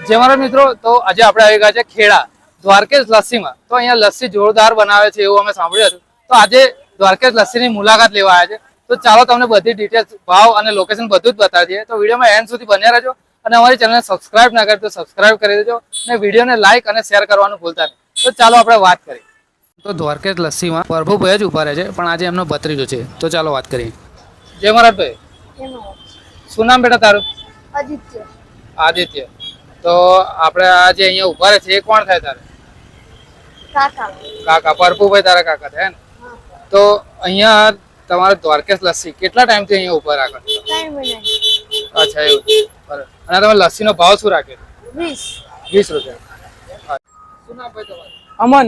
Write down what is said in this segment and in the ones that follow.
જે મારા મિત્રો, તો આજે આપણે આવી ગયા છે ખેડા દ્વારકેશ લસ્સીમાં. તો અહીંયા લસ્સી જોરદાર બનાવે છે એવું અમે સાંભળ્યું હતું. તો આજે દ્વારકેશ લસ્સીની મુલાકાત લેવા આવ્યા છે. તો ચાલો તમને બધી ડિટેલ્સ, ભાવ અને લોકેશન બધું જ બતાવી દઈએ. તો વિડીયોમાં એન્ડ સુધી બન્યા રહેજો અને અમારી ચેનલને સબસ્ક્રાઇબ ના કરી તો સબસ્ક્રાઇબ કરી દેજો અને વિડીયોને લાઇક અને શેર કરવાનું ભૂલતા નહીં. તો ચાલો આપણે વાત કરીએ. તો દ્વારકેશ લસ્સીમાં પ્રભુભાઈ જ ઉભા રહે છે, પણ આજે એમનો ભત્રીજો છે. તો ચાલો વાત કરીએ. જય મહારાજભાઈ, શું નામ બેટા તારું? આદિત્ય. આદિત્ય. તો આપણે આજે અહીંયા ઉભા રહે છે એ કોણ થાય તારે? કાકા. કાકા. પરપુભાઈ તારા કાકા થાય ને? તો અહીંયા તમારે દ્વારકેશ લસ્સી કેટલા ટાઈમથી અહીંયા ઉભા રાખો? 3 મહિના. અચ્છા, એવું. બરાબર. અને તમે લસ્સીનો ભાવ શું રાખે? 20. 20 રૂપિયા. શું નામ ભાઈ તમારું? અમન.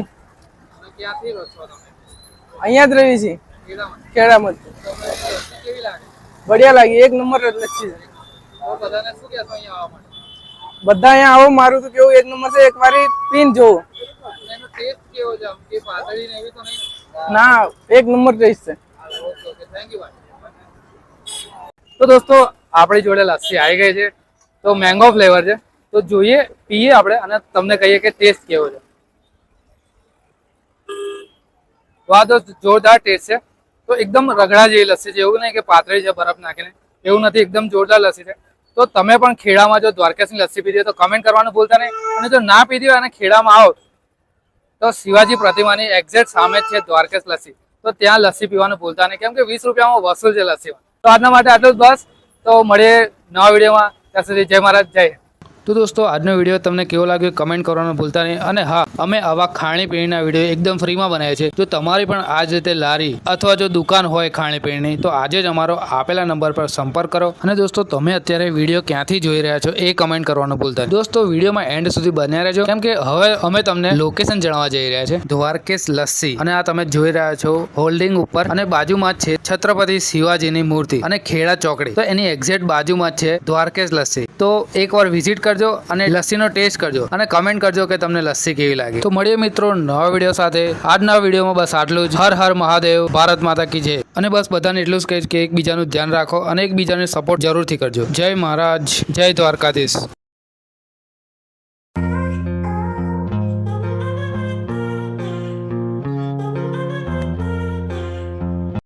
અને ક્યાંથી રહો છો તમે? અહીંયા જ રહી છે ખેડામાં. ખેડામાં. તમને લસ્સી કેવી લાગે? બઢિયા લાગી, એક નંબર લસ્સી છે. તો બધાને શું કહેશો અહીંયા આવવા માટે? બધા અહીંયા આવો, મારું તો કેવું એક નંબર છે, એક વારી પીન જોવો. અને એનો ટેસ્ટ કેવો છે? આમ કે પાતળી ને એવી તો નહીં? ના, એક નંબર ટેસ્ટ છે. ઓકે ઓકે, થેન્ક યુ ભાઈ. તો દોસ્તો, આપણી જોડે લસ્સી આવી ગઈ છે. તો મેંગો ફ્લેવર છે. તો જોઈએ, પીએ આપણે અને તમને કહીએ કે ટેસ્ટ કેવો છે. વાહ, તો જોરદાર ટેસ્ટ છે. તો એકદમ રગડા જેવી લસ્સી છે, એવું નહીં કે પાતળી છે બરફ નાખીને, એવું નથી. એકદમ જોરદાર લસ્સી છે. તો તમે પણ ખેડામાં જો દ્વારકેશની લસ્સી પીધી હોય તો કમેન્ટ કરવાનું ભૂલતા નહીં. અને જો ના પીધી હોય અને ખેડામાં આવો તો શિવાજી પ્રતિમાની એક્ઝેક્ટ સામે જ છે દ્વારકેશ લસ્સી. તો ત્યાં લસ્સી પીવાનું ભૂલતા નહીં, કેમ કે 20 રૂપિયામાં વસૂલ છે લસ્સીમાં. તો આજના માટે આટલું જ બસ. તો મળીએ નવા વિડીયોમાં. ત્યાં સુધી જય મહારાજ, જય હિન્દ. તો દોસ્તો, આજનો વિડીયો તમને કેવો લાગ્યો કમેન્ટ કરવાનું ભૂલતા નહીં. અને હા, અમે આવા ખાણીપીણીના વિડીયો એકદમ ફ્રીમાં બનાવીએ છીએ. જો તમારી પણ આ જ રીતે લારી અથવા જો દુકાન હોય ખાણીપીણીની, તો આજે જ અમારો આપેલા નંબર પર સંપર્ક કરો. અને દોસ્તો, તમે અત્યારે વિડીયો ક્યાંથી જોઈ રહ્યા છો એ કમેન્ટ કરવાનું ભૂલતા નહીં. દોસ્તો, વિડીયોમાં એન્ડ સુધી બન્યા રહેજો, કેમ કે હવે અમે તમને લોકેશન જણાવવા જઈ રહ્યા છે. દ્વારકેશ લસ્સી. અને આ તમે જોઈ રહ્યા છો હોલ્ડિંગ ઉપર, અને બાજુમાં જ છે છત્રપતિ શિવાજીની મૂર્તિ અને ખેડા ચોકડી. તો એની એક્ઝેક્ટ બાજુમાં જ છે દ્વારકેશ લસ્સી. તો એકવાર વિઝિટ કરજો અને લસ્સીનો ટેસ્ટ કરજો અને કમેન્ટ કરજો કે તમને લસ્સી કેવી લાગી. તો મળીએ મિત્રો નવા વિડીયો સાથે. આજના વિડીયોમાં બસ આટલું જ. હર હર મહાદેવ, ભારત માતા કી જય. અને બસ બધાને એટલું જ કહીશ કે એકબીજાનું ધ્યાન રાખો અને એકબીજાને સપોર્ટ જરૂરથી કરજો. જય મહારાજ, જય દ્વારકાધીશ.